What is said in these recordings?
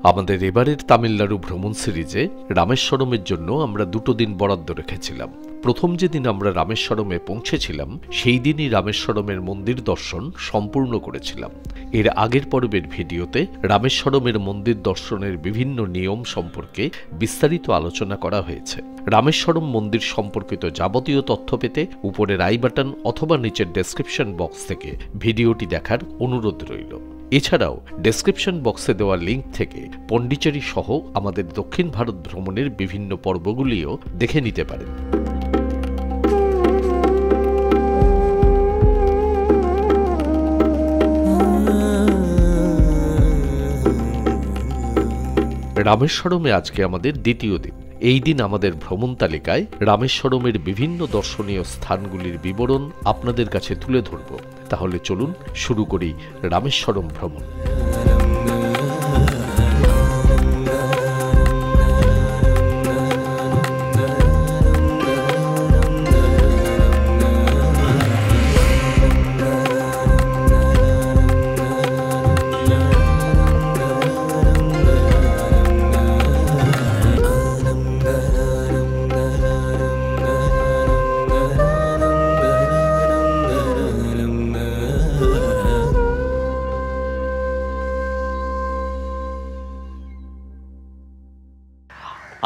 আমাদের এবারের তামিলনাড়ু ভ্রমণ সিরিজে রামেশ্বরমের জন্য আমরা 2 দিন বরাদ্দ রেখেছিলাম। প্রথম যেদিন আমরা রামেশ্বরমে পৌঁছেছিলাম সেই দিনই রামেশ্বরমের মন্দির দর্শন সম্পূর্ণ করেছিলাম। এর আগের পর্বের ভিডিওতে রামেশ্বরমের মন্দির দর্শনের বিভিন্ন নিয়ম সম্পর্কে বিস্তারিত আলোচনা করা হয়েছে। রামেশ্বরম মন্দির সম্পর্কিত যাবতীয় তথ্য পেতে উপরের আই বাটন অথবা নিচের ডেসক্রিপশন বক্স থেকে ভিডিওটি দেখার অনুরোধ রইল। এছাড়াও ডেসক্রিপশন বক্সে দেওয়া লিঙ্ক থেকে পন্ডিচেরি সহ আমাদের দক্ষিণ ভারত ভ্রমণের বিভিন্ন পর্বগুলিও দেখে নিতে পারেন। রামেশ্বরমে আজকে আমাদের দ্বিতীয় দিন। এই দিন আমাদের ভ্রমণ তালিকায় রামেশ্বরমের বিভিন্ন দর্শনীয় স্থানগুলির বিবরণ আপনাদের কাছে তুলে ধরব। তাহলে চলুন শুরু করি রামেশ্বরম ভ্রমণ।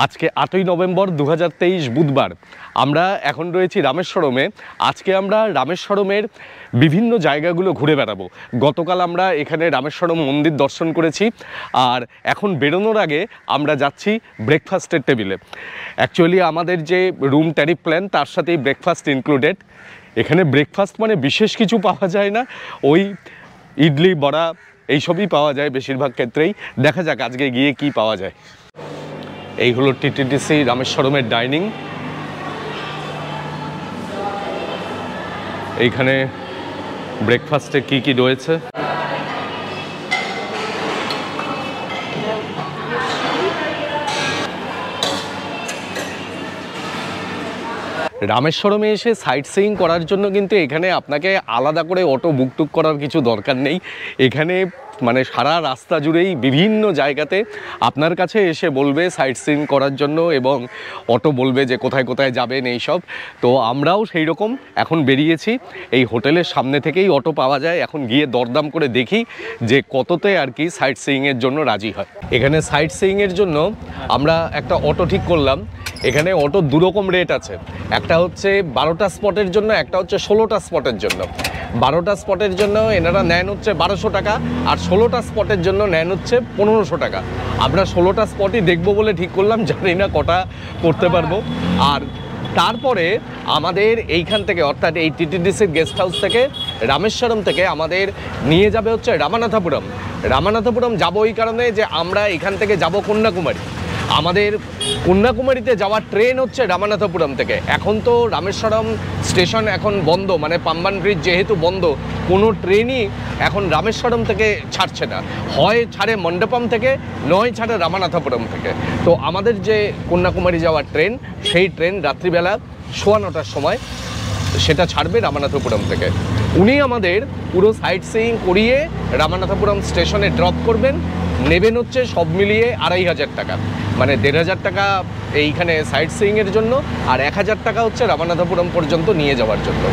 আজকে 8ই নভেম্বর 2023 বুধবার। আমরা এখন রয়েছি রামেশ্বরমে। আজকে আমরা রামেশ্বরমের বিভিন্ন জায়গাগুলো ঘুরে বেড়াবো। গতকাল আমরা এখানে রামেশ্বরম মন্দির দর্শন করেছি, আর এখন বেরোনোর আগে আমরা যাচ্ছি ব্রেকফাস্টের টেবিলে। অ্যাকচুয়ালি আমাদের যে রুম ট্যারিফ প্ল্যান তার সাথেই ব্রেকফাস্ট ইনক্লুডেড। এখানে ব্রেকফাস্ট মানে বিশেষ কিছু পাওয়া যায় না, ওই ইডলি বড়া এইসবই পাওয়া যায় বেশিরভাগ ক্ষেত্রেই। দেখা যাক আজকে গিয়ে কি পাওয়া যায়। এই হলো টিটিডিসি রামেশ্বরমের ডাইনিং। এইখানে ব্রেকফাস্টে কি কি রয়েছে রামেশ্বরমে এসে সাইট সিইং করার জন্য কিন্তু এখানে আপনাকে আলাদা করে অটো বুক করার কিছু দরকার নেই। এখানে মানে সারা রাস্তা জুড়েই বিভিন্ন জায়গাতে আপনার কাছে এসে বলবে সাইট সিইং করার জন্য, এবং অটো বলবে যে কোথায় কোথায় যাবেন এইসব। তো আমরাও সেই রকম এখন বেরিয়েছি। এই হোটেলের সামনে থেকেই অটো পাওয়া যায়। এখন গিয়ে দরদাম করে দেখি যে কততে আর কি সাইট সিইংয়ের জন্য রাজি হয়। এখানে সাইট সিইংয়ের জন্য আমরা একটা অটো ঠিক করলাম। এখানে অটো 2 রকম রেট আছে, একটা হচ্ছে 12টা স্পটের জন্য, একটা হচ্ছে 16টা স্পটের জন্য। 12টা স্পটের জন্য এনারা নেন হচ্ছে 1200 টাকা, আর 16টা স্পটের জন্য নেন হচ্ছে 1500 টাকা। আমরা 16টা স্পটই দেখবো বলে ঠিক করলাম, জানি না কটা করতে পারবো। আর তারপরে আমাদের এইখান থেকে অর্থাৎ এই টিটিডিসির গেস্ট হাউস থেকে রামেশ্বরম থেকে আমাদের নিয়ে যাবে হচ্ছে রামানাথপুরম। রামানাথপুরম যাবো এই কারণে যে আমরা এখান থেকে যাব কন্যাকুমারী। আমাদের কন্যাকুমারীতে যাওয়ার ট্রেন হচ্ছে রামানাথপুরম থেকে। এখন তো রামেশ্বরম স্টেশন এখন বন্ধ, মানে পাম্বান ব্রিজ যেহেতু বন্ধ, কোনো ট্রেনই এখন রামেশ্বরম থেকে ছাড়ছে না। হয় ছাড়ে মণ্ডপম থেকে, নয় ছাড়ে রামানাথপুরম থেকে। তো আমাদের যে কন্যাকুমারী যাওয়ার ট্রেন, সেই ট্রেন রাত্রিবেলা 9:15টার সময় সেটা ছাড়বে রামানাথপুরম থেকে। উনি আমাদের পুরো সাইট সিইং করিয়ে রামানাথপুরম স্টেশনে ড্রপ করবেন। নেবেন হচ্ছে সব মিলিয়ে 2500 টাকা, মানে 1500 টাকা এইখানে সাইট সিইংয়ের জন্য, আর 1000 টাকা হচ্ছে রামানাথপুরম পর্যন্ত নিয়ে যাওয়ার জন্য।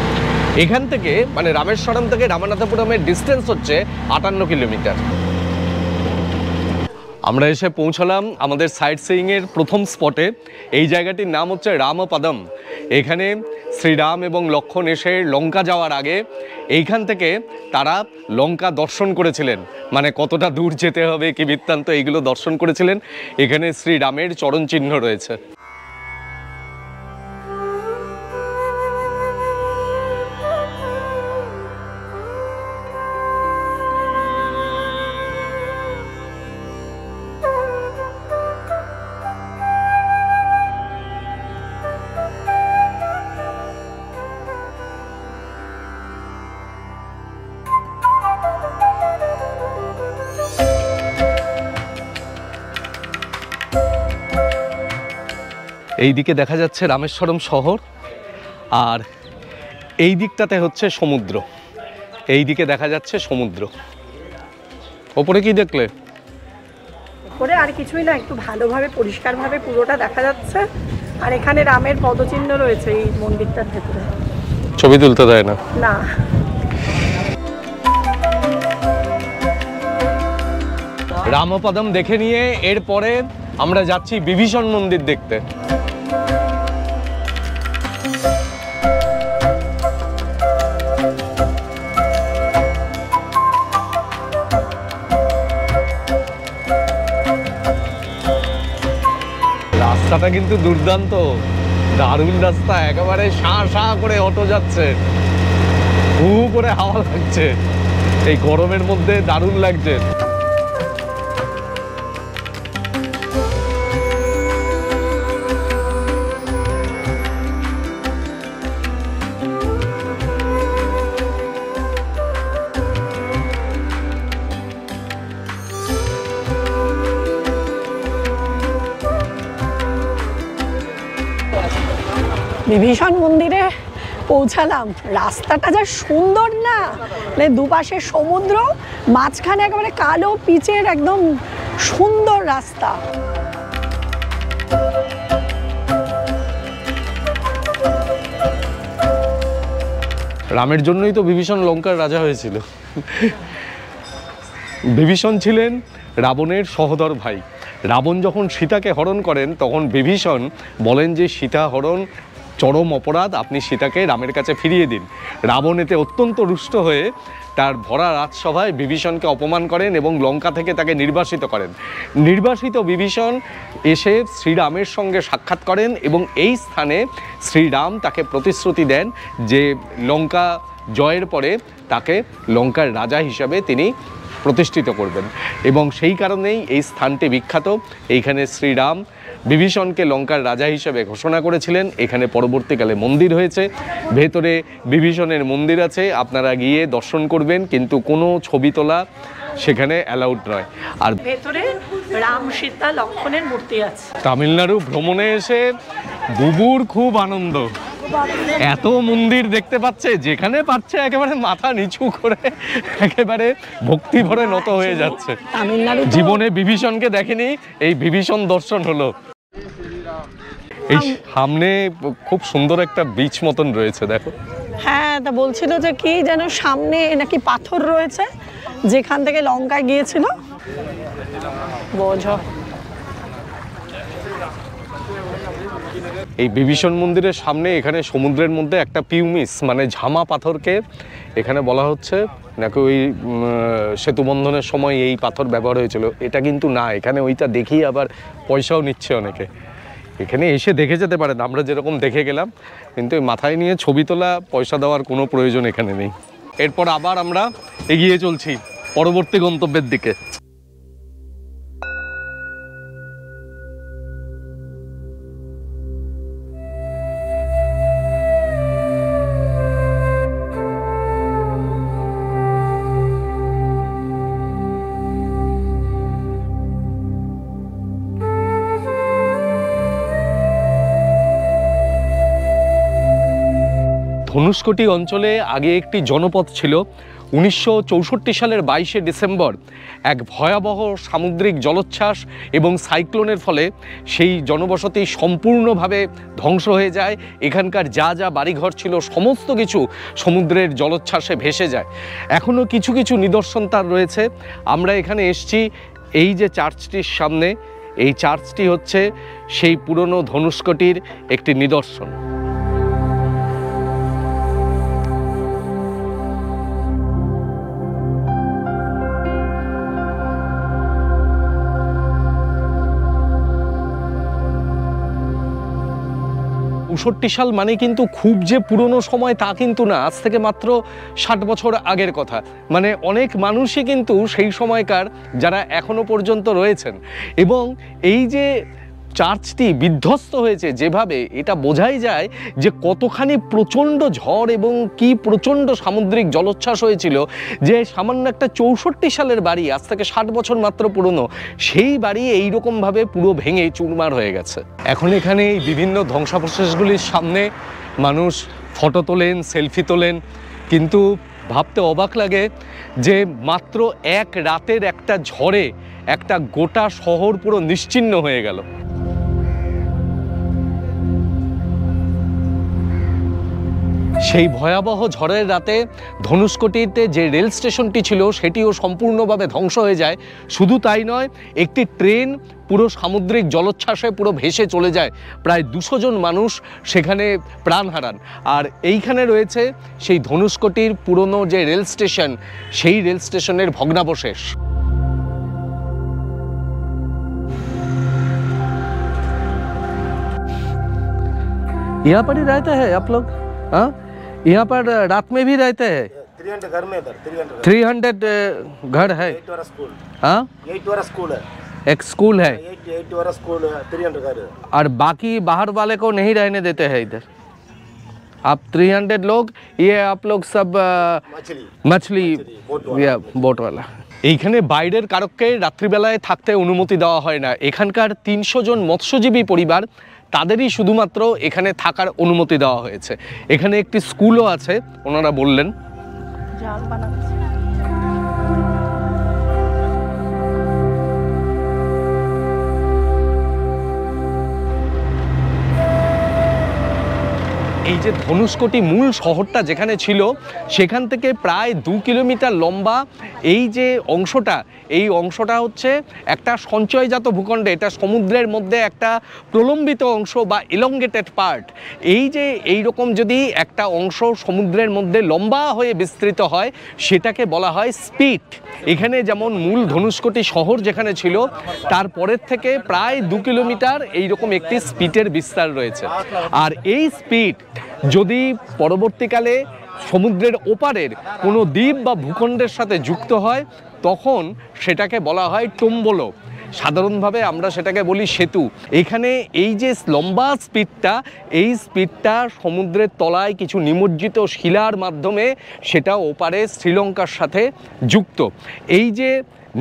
এখান থেকে মানে রামেশ্বরম থেকে রামানাথপুরমের ডিস্টেন্স হচ্ছে 58 কিলোমিটার। আমরা এসে পৌঁছলাম আমাদের সাইট সিইংয়ের প্রথম স্পটে। এই জায়গাটির নাম হচ্ছে রামপদম। এখানে শ্রীরাম এবং লক্ষ্মণ এসে লঙ্কা যাওয়ার আগে এইখান থেকে তারা লঙ্কা দর্শন করেছিলেন, মানে কতটা দূর যেতে হবে কি বৃত্তান্ত এইগুলো দর্শন করেছিলেন। এখানে শ্রীরামের চরণ চিহ্ন রয়েছে। এই দিকে দেখা যাচ্ছে রামেশ্বরম শহর, আর এই দিকটাতে হচ্ছে সমুদ্র। এই দিকে দেখা যাচ্ছে সমুদ্র। ওপরে কি দেখলে? করে, আর কিছুই না, একটু ভালোভাবে পরিষ্কারভাবে পুরোটা দেখা যাচ্ছে। আর এখানে রামের পদচিহ্ন রয়েছে এই মন্দিরটার ভেতরে। ছবি তুলতে দেয় না? না। রামপদম দেখে নিয়ে এরপরে আমরা যাচ্ছি বিভীষণ মন্দির দেখতে। রাস্তাটা কিন্তু দুর্দান্ত, দারুণ রাস্তা, একেবারে শাঁ শাঁ করে অটো যাচ্ছে, হু করে হাওয়া লাগছে, এই গরমের মধ্যে দারুণ লাগছে। বিভীষণ মন্দিরে পৌঁছালাম। রাস্তাটা যা সুন্দর না, মানে দুপাশে সমুদ্র, মাঝখানে একেবারে কালো পিচের একদম সুন্দর রাস্তা। রামের জন্যই তো বিভীষণ লঙ্কার রাজা হয়েছিল। বিভীষণ ছিলেন রাবণের সহোদর ভাই। রাবণ যখন সীতাকে হরণ করেন তখন বিভীষণ বলেন যে সীতা হরণ চরম অপরাধ, আপনি সীতাকে রামের কাছে ফিরিয়ে দিন। রাবণ এতে অত্যন্ত রুষ্ট হয়ে তার ভরা রাজসভায় বিভীষণকে অপমান করেন এবং লঙ্কা থেকে তাকে নির্বাসিত করেন। নির্বাসিত বিভীষণ এসে শ্রীরামের সঙ্গে সাক্ষাৎ করেন এবং এই স্থানে শ্রীরাম তাকে প্রতিশ্রুতি দেন যে লঙ্কা জয়ের পরে তাকে লঙ্কার রাজা হিসাবে তিনি প্রতিষ্ঠিত করবেন, এবং সেই কারণেই এই স্থানটি বিখ্যাত। এইখানে শ্রীরাম বিভীষণকে লঙ্কার রাজা হিসেবে ঘোষণা করেছিলেন। এখানে পরবর্তীকালে মন্দির হয়েছে, ভেতরে বিভীষণের মন্দির আছে, আপনারা গিয়ে দর্শন করবেন, কিন্তু কোনো ছবি তোলা সেখানে অ্যালাউড নয়। আর ভেতরে রাম, সীতা, লক্ষ্মণের মূর্তি আছে। তামিলনাড়ু ভ্রমণে এসে বুবুর খুব আনন্দ, এত মন্দির দেখতে পাচ্ছে, যেখানে পাচ্ছে একেবারে মাথা নিচু করে একেবারে ভক্তি ভরে নত হয়ে যাচ্ছে। জীবনে বিভীষণকে দেখেনি, এই বিভীষণ দর্শন হলো। এই সামনে খুব সুন্দর একটা বিচ মতন রয়েছে, দেখো। হ্যাঁ, তা বলছিল যে কি যেন সামনে নাকি পাথর রয়েছে যেখান থেকে লঙ্কায় গিয়েছিল, বোঝো। এই বিভীষণ মন্দিরের সামনে এখানে সমুদ্রের মধ্যে একটা পিউমিস মানে ঝামা পাথরকে এখানে বলা হচ্ছে নাকি ওই সেতু বন্ধনের সময় এই পাথর ব্যবহার হয়েছিল। এটা কিন্তু না, এখানে ওইটা দেখি আবার পয়সাও নিচ্ছে অনেকে। এখানে এসে দেখে যেতে পারেন, আমরা যেরকম দেখে গেলাম, কিন্তু মাথায় নিয়ে ছবি তোলা, পয়সা দেওয়ার কোনো প্রয়োজন এখানে নেই। এরপর আবার আমরা এগিয়ে চলছি পরবর্তী গন্তব্যের দিকে। ধনুষ্কটি অঞ্চলে আগে একটি জনপদ ছিল। 1964 সালের 22শে ডিসেম্বর এক ভয়াবহ সামুদ্রিক জলোচ্ছ্বাস এবং সাইক্লোনের ফলে সেই জনবসতি সম্পূর্ণভাবে ধ্বংস হয়ে যায়। এখানকার যা যা বাড়িঘর ছিল সমস্ত কিছু সমুদ্রের জলোচ্ছ্বাসে ভেসে যায়। এখনও কিছু কিছু নিদর্শন তার রয়েছে। আমরা এখানে এসছি এই যে চার্চটির সামনে, এই চার্চটি হচ্ছে সেই পুরনো ধনুষ্কটির একটি নিদর্শন। সাল মানে কিন্তু খুব যে পুরনো সময় তা কিন্তু না, আজ থেকে মাত্র 60 বছর আগের কথা। মানে অনেক মানুষই কিন্তু সেই সময়কার যারা এখনো পর্যন্ত রয়েছেন, এবং এই যে চার্চটি বিধ্বস্ত হয়েছে যেভাবে, এটা বোঝাই যায় যে কতখানি প্রচণ্ড ঝড় এবং কি প্রচণ্ড সামুদ্রিক জলোচ্ছ্বাস হয়েছিল, যে সামান্য একটা 64 সালের বাড়ি, আজ থেকে 60 বছর মাত্র পুরনো, সেই বাড়ি এইরকমভাবে পুরো ভেঙে চুরমার হয়ে গেছে। এখন এখানে এই বিভিন্ন ধ্বংসাবশেষগুলির সামনে মানুষ ফটো তোলেন, সেলফি তোলেন, কিন্তু ভাবতে অবাক লাগে যে মাত্র এক রাতের একটা ঝড়ে একটা গোটা শহর পুরো নিশ্চিহ্ন হয়ে গেল। সেই ভয়াবহ ঝড়ের রাতে ধনুষ্কটিতে যে রেল স্টেশনটি ছিল সেটিও সম্পূর্ণভাবে ধ্বংস হয়ে যায়। শুধু তাই নয়, একটি ট্রেন পুরো সামুদ্রিক জলোচ্ছ্বাসে পুরো ভেসে চলে যায়, প্রায় 200 জন মানুষ সেখানে প্রাণ হারান। আর এইখানে রয়েছে সেই ধনুষ্কটির পুরনো যে রেল স্টেশন, সেই রেল স্টেশনের ভগ্নাবশেষ। यहाँ पर ही रहते हैं आप लोग? हाँ, यहाँ पर रात में भी रहते हैं? 300 घर में इधर 300 घर है। 8 वाला स्कूल। हाँ, 8 वाला स्कूल है। एक स्कूल है 8 वाला स्कूल है, 300 घर है। और बाकी बाहर वाले को नहीं रहने देते हैं इधर। आप 300 लोग, ये आप लोग सब मछली बोट वाला। এইখানে বাইরের কারককে রাত্রিবেলায় থাকতে অনুমতি দেওয়া হয় না। এখানকার 300 জন মৎস্যজীবী পরিবার, তাদেরই শুধুমাত্র এখানে থাকার অনুমতি দেওয়া হয়েছে। এখানে একটি স্কুলও আছে, ওনারা বললেন। জাল বানাচ্ছে। এই যে ধনুষ্কটি মূল শহরটা যেখানে ছিল, সেখান থেকে প্রায় 2 কিলোমিটার লম্বা এই যে অংশটা, এই অংশটা হচ্ছে একটা সঞ্চয়জাত ভূখণ্ডে, এটা সমুদ্রের মধ্যে একটা প্রলম্বিত অংশ বা ইলংগেটেড পার্ট। এই যে এইরকম যদি একটা অংশ সমুদ্রের মধ্যে লম্বা হয়ে বিস্তৃত হয়, সেটাকে বলা হয় স্পিট। এখানে যেমন মূল ধনুষ্কটি শহর যেখানে ছিল, তারপরের থেকে প্রায় 2 কিলোমিটার এইরকম একটি স্পিটের বিস্তার রয়েছে। আর এই স্পিট যদি পরবর্তীকালে সমুদ্রের ওপারের কোনো দ্বীপ বা ভূখণ্ডের সাথে যুক্ত হয়, তখন সেটাকে বলা হয় টম্বলো। সাধারণভাবে আমরা সেটাকে বলি সেতু। এখানে এই যে লম্বা স্পিডটা, এই স্পিডটা সমুদ্রের তলায় কিছু নিমজ্জিত শিলার মাধ্যমে সেটা ওপারে শ্রীলঙ্কার সাথে যুক্ত। এই যে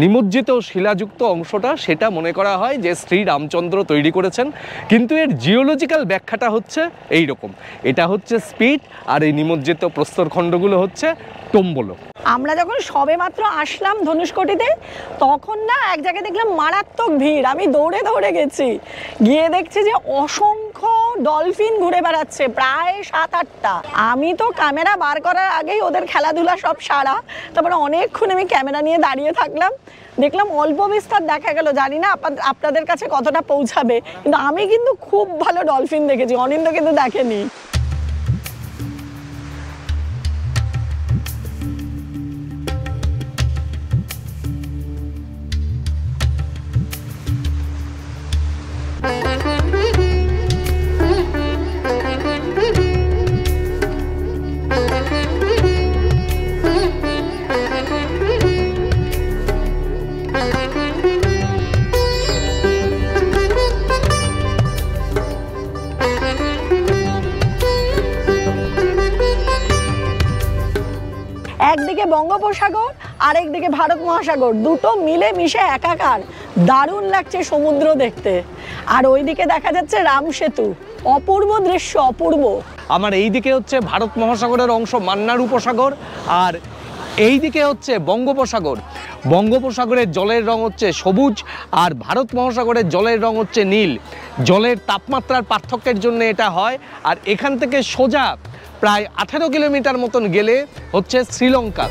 নিমজ্জিত শিলাযুক্ত অংশটা, সেটা মনে করা হয় যে শ্রী রামচন্দ্র তৈরি করেছেন। কিন্তু এর জিওলজিক্যাল ব্যাখ্যাটা হচ্ছে এই রকম, এটা হচ্ছে স্পিট, আর এই নিমজ্জিত প্রস্তরখণ্ডগুলো হচ্ছে টম্বলো। আমরা যখন সবে মাত্র আসলাম ধনুষ্কটিতে, তখন না এক জায়গায় দেখলাম মারাত্মক ভিড়। আমি দৌড়ে দৌড়ে গেছি, গিয়ে দেখছি যে অসংখ্য ডলফিন ঘুরে বেড়াচ্ছে, প্রায় 7-8টা। আমি তো ক্যামেরা বার করার আগেই ওদের খেলাধুলা সব সারা। তারপরে অনেকক্ষণ আমি ক্যামেরা নিয়ে দাঁড়িয়ে থাকলাম, দেখলাম অল্প বিস্তার দেখা গেল। জানি না আপনাদের কাছে কতটা পৌঁছাবে, কিন্তু আমি কিন্তু খুব ভালো ডলফিন দেখেছি, অনিন্দ কিন্তু দেখেনি। একদিকে বঙ্গোপসাগর আর একদিকে ভারত মহাসাগর, দুটো মিলে মিশে একাকার। দারুণ লাগছে সমুদ্র দেখতে। আর ওইদিকে দেখা যাচ্ছে রাম সেতু, অপূর্ব দৃশ্য, অপূর্ব। আমার এই দিকে হচ্ছে ভারত মহাসাগরের অংশ মান্নার উপসাগর, আর এই দিকে হচ্ছে বঙ্গোপসাগর। বঙ্গোপসাগরের জলের রং হচ্ছে সবুজ, আর ভারত মহাসাগরের জলের রং হচ্ছে নীল। জলের তাপমাত্রার পার্থক্যের জন্য এটা হয়। আর এখান থেকে সোজা প্রায় 18 কিলোমিটার মতন গেলে হচ্ছে শ্রীলঙ্কা।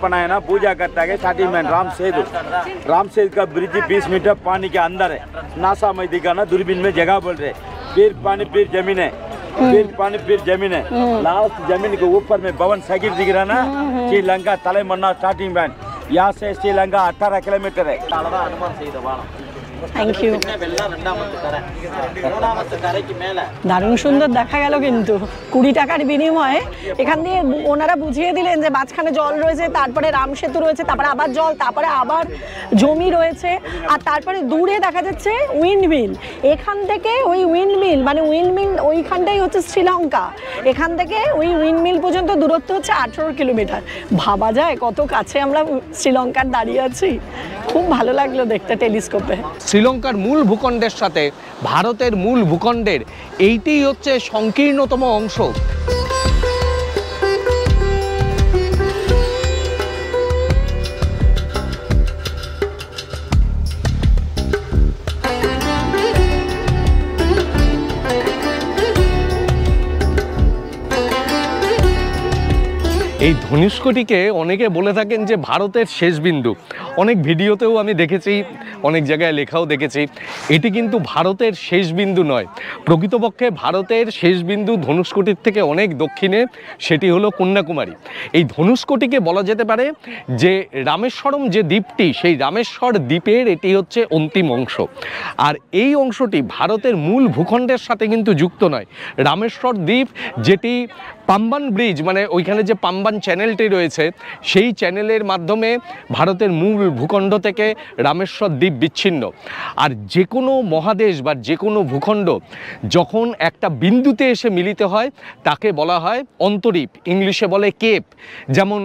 बनाया ना, पूजा करता है स्टार्टिंग में राम सेतु का ब्रिज 20 मीटर पानी के अंदर है। नासा में दिखा ना, दूरबीन में जगह बोल रहे, फिर पानी फिर जमीन है, फिर पानी फिर जमीन है। लास्ट जमीन के ऊपर में भवन सागिर दिख रहा ना, श्रीलंका तलेमन्ना स्टार्टिंग में। यहाँ से श्रीलंका 18 किलोमीटर है। Thank you. দারুণ সুন্দর দেখা গেল, কিন্তু 20 টাকার বিনিময়ে এখান দিয়ে ওনারা বুঝিয়ে দিলেন যে মাঝখানে জল রয়েছে, তারপরে রাম সেতু রয়েছে, তারপরে আবার জল, তারপরে আবার জমি রয়েছে, আর তারপরে দূরে দেখা যাচ্ছে উইন্ডমিল। এখান থেকে ওই উইন্ডমিল মানে উইন্ডমিল ওইখানটাই হচ্ছে শ্রীলঙ্কা। এখান থেকে ওই উইন্ডমিল পর্যন্ত দূরত্ব হচ্ছে 18 কিলোমিটার। ভাবা যায় কত কাছে আমরা শ্রীলঙ্কার দাঁড়িয়ে আছি। খুব ভালো লাগলো দেখতে টেলিস্কোপে। শ্রীলঙ্কার মূল ভূখণ্ডের সাথে ভারতের মূল ভূখণ্ডের এইটিই হচ্ছে সংকীর্ণতম অংশ। এই ধনুষ্কটিকে অনেকে বলে থাকেন যে ভারতের শেষ বিন্দু। অনেক ভিডিওতেও আমি দেখেছি, অনেক জায়গায় লেখাও দেখেছি, এটি কিন্তু ভারতের শেষ বিন্দু নয়। প্রকৃতপক্ষে ভারতের শেষ বিন্দু ধনুষ্কটির থেকে অনেক দক্ষিণে, সেটি হলো কন্যাকুমারী। এই ধনুষ্কটিকে বলা যেতে পারে যে রামেশ্বরম যে দ্বীপটি, সেই রামেশ্বর দ্বীপের এটি হচ্ছে অন্তিম অংশ। আর এই অংশটি ভারতের মূল ভূখণ্ডের সাথে কিন্তু যুক্ত নয়। রামেশ্বর দ্বীপ যেটি পাম্বান ব্রিজ, মানে ওইখানে যে পাম্বান চ্যানেলটি রয়েছে, সেই চ্যানেলের মাধ্যমে ভারতের মূল ভূখণ্ড থেকে রামেশ্বর দ্বীপ বিচ্ছিন্ন। আর যে কোনো মহাদেশ বা যে কোনো ভূখণ্ড যখন একটা বিন্দুতে এসে মিলিত হয় তাকে বলা হয় অন্তরীপ, ইংলিশে বলে কেপ। যেমন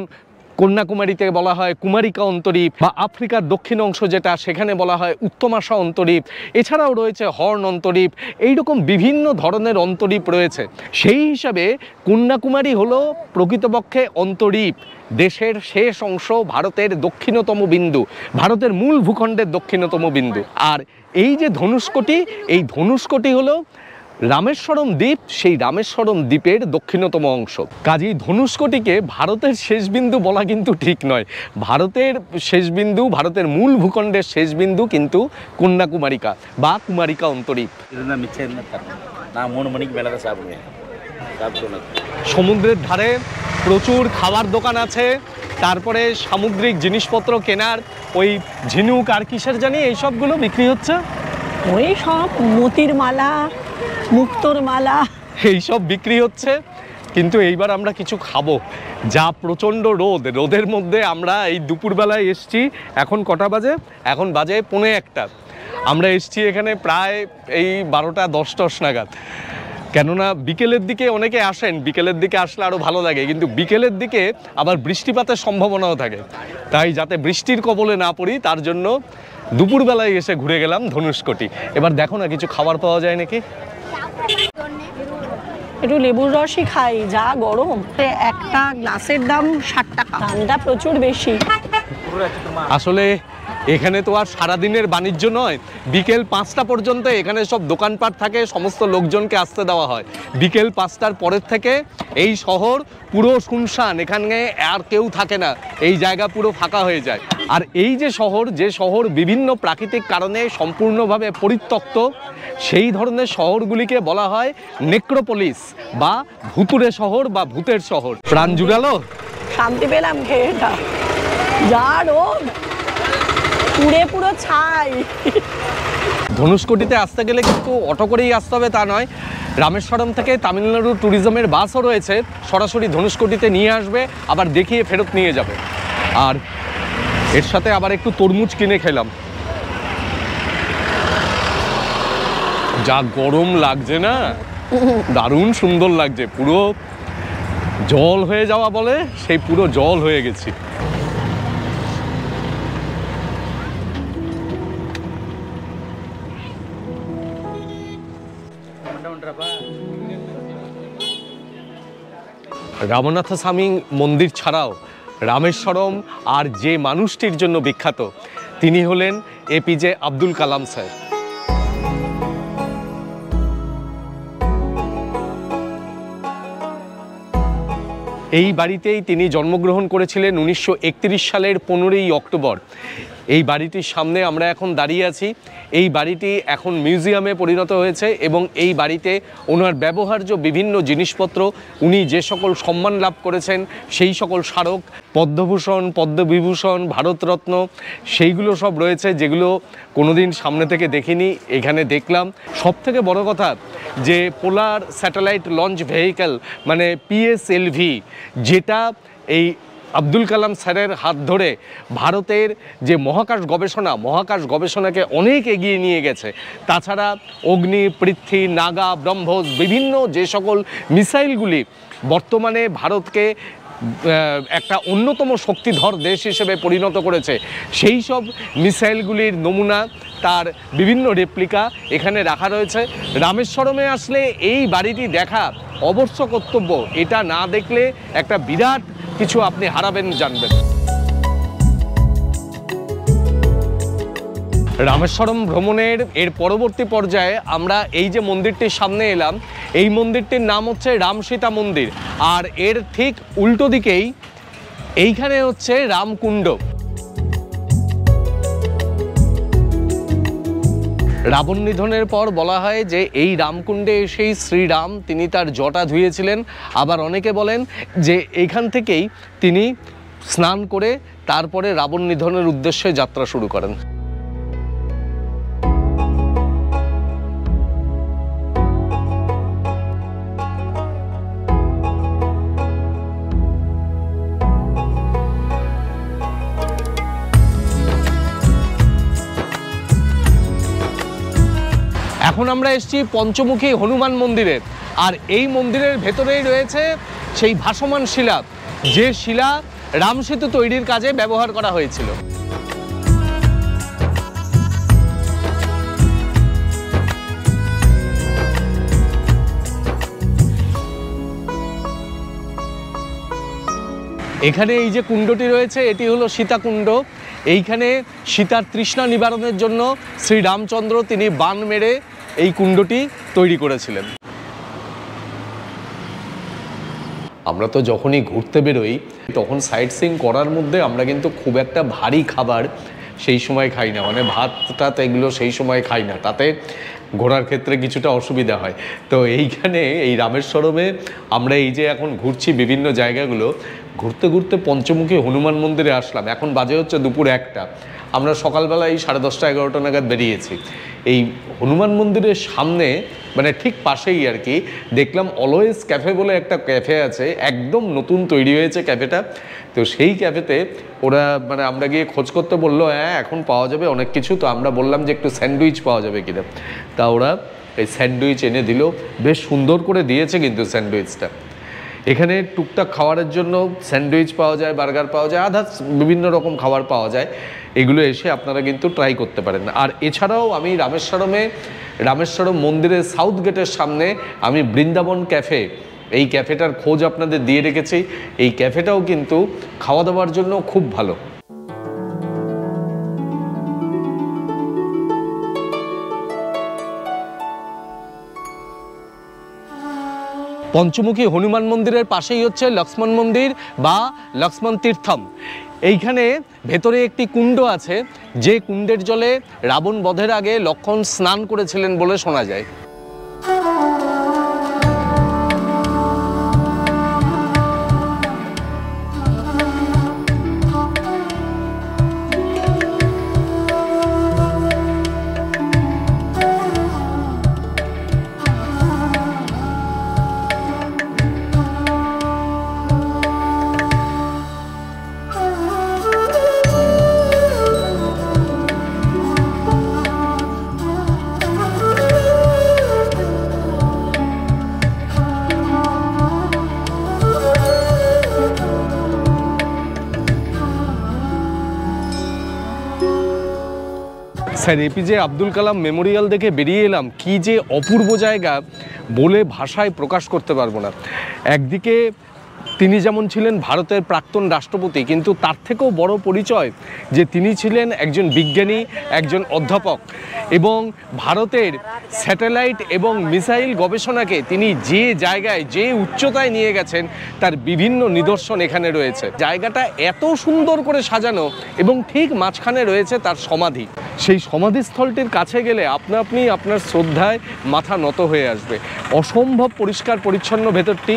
কন্যাকুমারীতে বলা হয় কুমারিকা অন্তরীপ, বা আফ্রিকার দক্ষিণ অংশ যেটা, সেখানে বলা হয় উত্তমাশা অন্তরীপ। এছাড়াও রয়েছে হর্ন অন্তরীপ, এইরকম বিভিন্ন ধরনের অন্তরীপ রয়েছে। সেই হিসাবে কন্যাকুমারী হলো প্রকৃতপক্ষে অন্তরীপ, দেশের শেষ অংশ, ভারতের দক্ষিণতম বিন্দু, ভারতের মূল ভূখণ্ডের দক্ষিণতম বিন্দু। আর এই যে ধনুষ্কটি, এই ধনুষ্কটি হলো রামেশ্বরম দ্বীপ, সেই রামেশ্বরম দ্বীপের দক্ষিণতম অংশ। কাজেই ধনুষ্কটিকে ভারতের শেষ বিন্দু বলা কিন্তু ঠিক নয়। ভারতের শেষ বিন্দু, ভারতের মূল ভূখণ্ডের শেষ বিন্দু কিন্তু কন্যাকুমারিকা বা কুমারিকা অন্তরীপ। সমুদ্রের ধারে প্রচুর খাবার দোকান আছে, তারপরে সামুদ্রিক জিনিসপত্র কেনার, ওই ঝিনুক আর কিসের জানি এইসবগুলো বিক্রি হচ্ছে, ওই সব মতির মালা, মুক্তোর মালা, এইসব বিক্রি হচ্ছে। কিন্তু এইবার আমরা কিছু খাবো, যা প্রচণ্ড রোদ, রোদের মধ্যে আমরা এই দুপুরবেলায় এসছি। এখন কটা বাজে? এখন বাজে 1:45। আমরা এসছি এখানে প্রায় এই 12:10 নাগাদ। কেননা বিকেলের দিকে অনেকে আসেন, বিকেলের দিকে আসলে আরও ভালো লাগে, কিন্তু বিকেলের দিকে আবার বৃষ্টিপাতের সম্ভাবনাও থাকে। তাই যাতে বৃষ্টির কবলে না পড়ি তার জন্য দুপুরবেলায় এসে ঘুরে গেলাম ধনুষ্কটি। এবার দেখো না কিছু খাবার পাওয়া যায় নাকি। একটু লেবুর রসই খাই, যা গরম। একটা গ্লাসের দাম 60 টাকা, দামটা প্রচুর বেশি। আসলে এখানে তো আর সারাদিনের বাণিজ্য নয়, বিকেল 5টা পর্যন্ত এখানে সব দোকানপাট থাকে, সমস্ত লোকজনকে আসতে দেওয়া হয়। বিকেল 5টার পরের থেকে এই শহর পুরো শুনশান, এখানে আর কেউ থাকে না, এই জায়গা পুরো ফাঁকা হয়ে যায়। আর এই যে শহর, যে শহর বিভিন্ন প্রাকৃতিক কারণে সম্পূর্ণভাবে পরিত্যক্ত, সেই ধরনের শহরগুলিকে বলা হয় নেক্রোপলিস বা ভুতুরে শহর বা ভূতের শহর। প্রাণ জুড়ালো, শান্তি পেলাম খেয়ে। এটা যা রোদ, পুড়ে পুরো ছাই। ধনুষ্কটিতে আসতে গেলে কিন্তু অটো করেই আসতে হবে তা নয়, রামেশ্বরম থেকে তামিলনাড়ু ট্যুরিজমের বাসও রয়েছে, সরাসরি ধনুষ্কটিতে নিয়ে আসবে, আবার দেখিয়ে ফেরত নিয়ে যাবে। আর এর সাথে আবার একটু তরমুজ কিনে খেলাম। যা গরম লাগছে না, দারুণ সুন্দর লাগছে, পুরো জল হয়ে যাওয়া বলে, সেই পুরো জল হয়ে গেছি। রামনাথস্বামী মন্দির ছাড়াও রামেশ্বরম আর যে মানুষটির জন্য বিখ্যাত, তিনি হলেন এপিজে আব্দুল কালাম স্যার। এই বাড়িতেই তিনি জন্মগ্রহণ করেছিলেন 1931 সালের 15ই অক্টোবর। এই বাড়িটির সামনে আমরা এখন দাঁড়িয়ে আছি। এই বাড়িটি এখন মিউজিয়ামে পরিণত হয়েছে এবং এই বাড়িতে ওনার ব্যবহার্য বিভিন্ন জিনিসপত্র, উনি যে সকল সম্মান লাভ করেছেন সেই সকল স্মারক, পদ্মভূষণ, পদ্মবিভূষণ, ভারতরত্ন, সেইগুলো সব রয়েছে, যেগুলো কোনোদিন সামনে থেকে দেখিনি, এখানে দেখলাম। সবথেকে বড় কথা যে পোলার স্যাটেলাইট লঞ্চ ভেহিক্যাল মানে PSLV, যেটা এই আব্দুল কালাম স্যারের হাত ধরে ভারতের যে মহাকাশ গবেষণাকে অনেক এগিয়ে নিয়ে গেছে। তাছাড়া অগ্নি, পৃথ্বী, নাগা, ব্রহ্মোস, বিভিন্ন যে সকল মিসাইলগুলি বর্তমানে ভারতকে একটা অন্যতম শক্তিধর দেশ হিসেবে পরিণত করেছে, সেই সব মিসাইলগুলির নমুনা, তার বিভিন্ন রেপ্লিকা এখানে রাখা রয়েছে। রামেশ্বরমে আসলে এই বাড়িটি দেখা অবশ্য কর্তব্য, এটা না দেখলে একটা বিরাট কিছু আপনি হারাবেন জানবেন। রামেশ্বরম ভ্রমণের এর পরবর্তী পর্যায়ে আমরা এই যে মন্দিরটির সামনে এলাম, এই মন্দিরটির নাম হচ্ছে রামসীতা মন্দির, আর এর ঠিক উল্টো দিকেই এইখানে হচ্ছে রামকুণ্ড। রাবণ নিধনের পর বলা হয় যে এই রামকুণ্ডে এসেই শ্রীরাম তিনি তার জটা ধুয়েছিলেন, আবার অনেকে বলেন যে এইখান থেকেই তিনি স্নান করে তারপরে রাবণ নিধনের উদ্দেশ্যে যাত্রা শুরু করেন। এখন আমরা এসেছি পঞ্চমুখী হনুমান মন্দিরে, আর এই মন্দিরের ভেতরেই রয়েছে সেই ভাসমান শিলা, যে শিলা রাম সেতু তৈরির কাজে ব্যবহার করা হয়েছিল। এখানে এই যে কুণ্ডটি রয়েছে এটি হলো সীতাকুণ্ড। এইখানে সীতার তৃষ্ণা নিবারণের জন্য শ্রীরামচন্দ্র তিনি বাণ মেরে এই কুণ্ডটি তৈরি করেছিলেন। আমরা তো যখনই ঘুরতে বেরোই তখন সাইট সিইং করার মধ্যে আমরা কিন্তু খুব একটা ভারী খাবার সেই সময় খাই না, মানে ভাত টাত এগুলো সেই সময় খাই না, তাতে ঘোরার ক্ষেত্রে কিছুটা অসুবিধা হয়। তো এইখানে এই রামেশ্বরমে আমরা এই যে এখন ঘুরছি বিভিন্ন জায়গাগুলো, ঘুরতে ঘুরতে পঞ্চমুখী হনুমান মন্দিরে আসলাম। এখন বাজে হচ্ছে দুপুর 1টা, আমরা সকালবেলা এই 10:30-11টা নাগাদ বেরিয়েছি। এই হনুমান মন্দিরের সামনে মানে ঠিক পাশেই আর কি দেখলাম অলওয়েজ ক্যাফে বলে একটা ক্যাফে আছে, একদম নতুন তৈরি হয়েছে ক্যাফেটা। তো সেই ক্যাফেতে ওরা মানে আমরা গিয়ে খোঁজ করতে বললো হ্যাঁ এখন পাওয়া যাবে অনেক কিছু। তো আমরা বললাম যে একটু স্যান্ডউইচ পাওয়া যাবে কিনা, তা ওরা এই স্যান্ডউইচ এনে দিল, বেশ সুন্দর করে দিয়েছে কিন্তু স্যান্ডউইচটা। এখানে টুকটাক খাবারের জন্য স্যান্ডউইচ পাওয়া যায়, বার্গার পাওয়া যায়, আদার্স বিভিন্ন রকম খাবার পাওয়া যায়, এগুলো এসে আপনারা কিন্তু ট্রাই করতে পারেন। আর এছাড়াও আমি রামেশ্বরম মন্দিরের সাউথ গেটের সামনে আমি বৃন্দাবন ক্যাফে, এই ক্যাফেটার খোঁজ আপনাদের দিয়ে রেখেছি। এই ক্যাফেটাও কিন্তু খাওয়া দাওয়ার জন্য খুব ভালো। পঞ্চমুখী হনুমান মন্দিরের পাশেই হচ্ছে লক্ষ্মণ মন্দির বা লক্ষ্মণ তীর্থম। এইখানে ভেতরে একটি কুণ্ড আছে, যে কুণ্ডের জলে রাবণ বধের আগে লক্ষ্মণ স্নান করেছিলেন বলে শোনা যায়। Sir APJ Abdul Kalam Memorial দেখে বেরিয়ে এলাম, কি যে অপূর্ব জায়গা বলে ভাষায় প্রকাশ করতে পারবো না। একদিকে তিনি যেমন ছিলেন ভারতের প্রাক্তন রাষ্ট্রপতি, কিন্তু তার থেকেও বড় পরিচয় যে তিনি ছিলেন একজন বিজ্ঞানী, একজন অধ্যাপক, এবং ভারতের স্যাটেলাইট এবং মিসাইল গবেষণাকে তিনি যে জায়গায় যে উচ্চতায় নিয়ে গেছেন তার বিভিন্ন নিদর্শন এখানে রয়েছে। জায়গাটা এত সুন্দর করে সাজানো এবং ঠিক মাঝখানে রয়েছে তার সমাধি। সেই সমাধিস্থলটির কাছে গেলে আপনি আপনার শ্রদ্ধায় মাথা নত হয়ে আসবে। অসম্ভব পরিষ্কার পরিচ্ছন্ন ভেতরটি,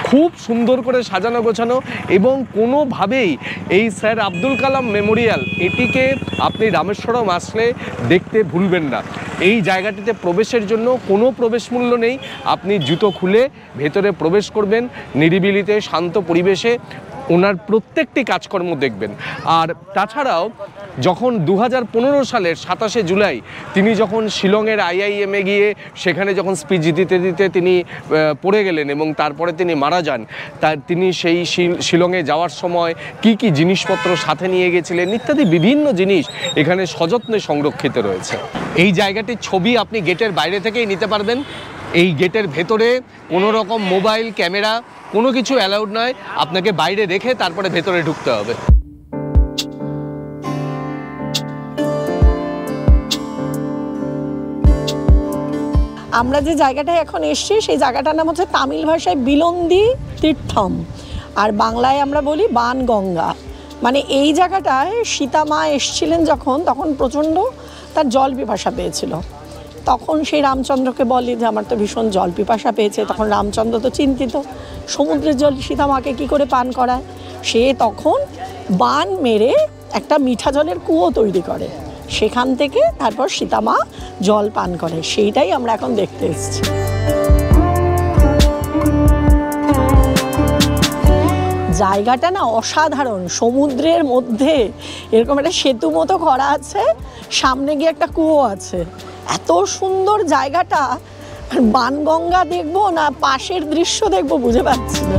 খুব সুন্দর করে সাজানো গোছানো, এবং কোনোভাবেই এই স্যার আব্দুল কালাম মেমোরিয়াল এটিকে আপনি রামেশ্বরম আসলে দেখতে ভুলবেন না। এই জায়গাটিতে প্রবেশের জন্য কোনো প্রবেশ মূল্য নেই, আপনি জুতো খুলে ভেতরে প্রবেশ করবেন নিরিবিলিতে শান্ত পরিবেশে, ওনার প্রত্যেকটি কাজকর্ম দেখবেন। আর তাছাড়াও যখন 2015 সালের 27শে জুলাই তিনি যখন শিলংয়ের IIM-এ গিয়ে সেখানে যখন স্পিচ দিতে দিতে তিনি পড়ে গেলেন এবং তারপরে তিনি মারা যান, তিনি সেই শিলংয়ে যাওয়ার সময় কি কি জিনিসপত্র সাথে নিয়ে গেছিলেন ইত্যাদি বিভিন্ন জিনিস এখানে সযত্নে সংরক্ষিত রয়েছে। এই জায়গাটির ছবি আপনি গেটের বাইরে থেকেই নিতে পারবেন। এই গেটের ভেতরে কোনো রকম মোবাইল ক্যামেরা কোনো কিছু অ্যালাউড নয়, আপনাকে বাইরে রেখে তারপরে ভেতরে ঢুকতে হবে। আমরা যে জায়গাটায় এখন এসছি সেই জায়গাটার নাম হচ্ছে তামিল ভাষায় বিলন্দি তীর্থম, আর বাংলায় আমরা বলি বানগঙ্গা। মানে এই জায়গাটায় সীতা মা এসছিলেন যখন, তখন প্রচণ্ড তার জল পিপাসা পেয়েছিল। তখন সেই রামচন্দ্রকে বলে যে আমার তো ভীষণ জল পিপাসা পেয়েছে। তখন রামচন্দ্র তো চিন্তিত, সমুদ্রের জল সীতা মাকে কী করে পান করায়। সে তখন বান মেরে একটা মিঠা জলের কুয়ো তৈরি করে, সেখান থেকে তারপর সীতা মা জল পান করে। সেইটাই আমরা এখন দেখতে এসেছি। জায়গাটা না অসাধারণ, সমুদ্রের মধ্যে এরকম একটা সেতু মতো করা আছে, সামনে গিয়ে একটা কুয়ো আছে। এত সুন্দর জায়গাটা, বানগঙ্গা দেখবো না পাশের দৃশ্য দেখবো বুঝে পাচ্ছি না।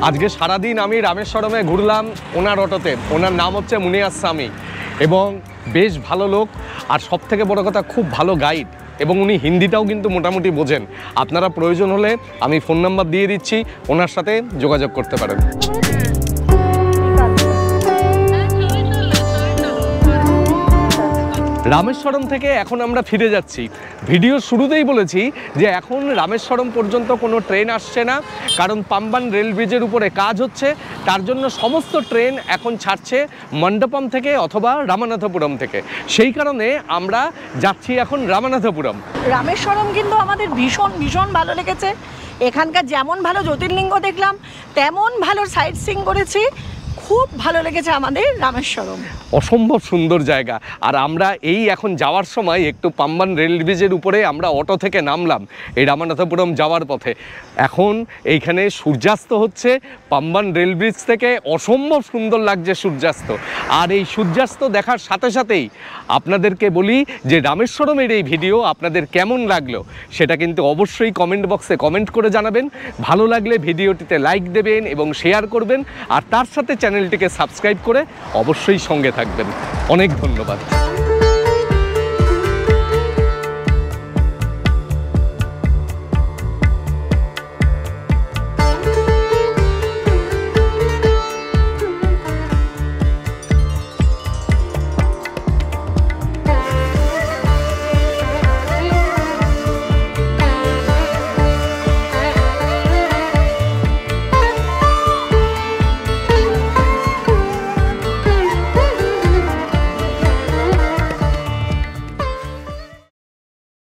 আজকে সারাদিন আমি রামেশ্বরমে ঘুরলাম ওনার অটোতে। ওনার নাম হচ্ছে মুনিয়াস্বামী এবং বেশ ভালো লোক, আর সব থেকে বড় কথা খুব ভালো গাইড, এবং উনি হিন্দিটাও কিন্তু মোটামুটি বোঝেন। আপনারা প্রয়োজন হলে আমি ফোন নাম্বার দিয়ে দিচ্ছি, ওনার সাথে যোগাযোগ করতে পারেন। রামেশ্বরম থেকে এখন আমরা ফিরে যাচ্ছি। ভিডিওর শুরুতেই বলেছি যে এখন রামেশ্বরম পর্যন্ত কোনো ট্রেন আসছে না, কারণ পাম্বান রেল ব্রিজের উপরে কাজ হচ্ছে। তার জন্য সমস্ত ট্রেন এখন ছাড়ছে মণ্ডপম থেকে অথবা রামনাথপুরম থেকে। সেই কারণে আমরা যাচ্ছি এখন রামনাথপুরম। রামেশ্বরম কিন্তু আমাদের ভীষণ ভীষণ ভালো লেগেছে। এখানকার যেমন ভালো জ্যোতির্লিঙ্গ দেখলাম, তেমন ভালো সাইট সিইং করেছি। খুব ভালো লেগেছে আমাদের রামেশ্বরম, অসম্ভব সুন্দর জায়গা। আর আমরা এই এখন যাওয়ার সময় একটু পাম্বান রেল ব্রিজের উপরে আমরা অটো থেকে নামলাম এই রামনাথপুরম যাওয়ার পথে। এখন এইখানে সূর্যাস্ত হচ্ছে পাম্বান রেল ব্রিজ থেকে, অসম্ভব সুন্দর লাগছে সূর্যাস্ত। আর এই সূর্যাস্ত দেখার সাথে সাথেই আপনাদেরকে বলি যে রামেশ্বরমের এই ভিডিও আপনাদের কেমন লাগলো সেটা কিন্তু অবশ্যই কমেন্ট বক্সে কমেন্ট করে জানাবেন। ভালো লাগলে ভিডিওটিতে লাইক দেবেন এবং শেয়ার করবেন, আর তার সাথে চ্যানেলটিকে সাবস্ক্রাইব করে অবশ্যই সঙ্গে থাকবেন। অনেক ধন্যবাদ।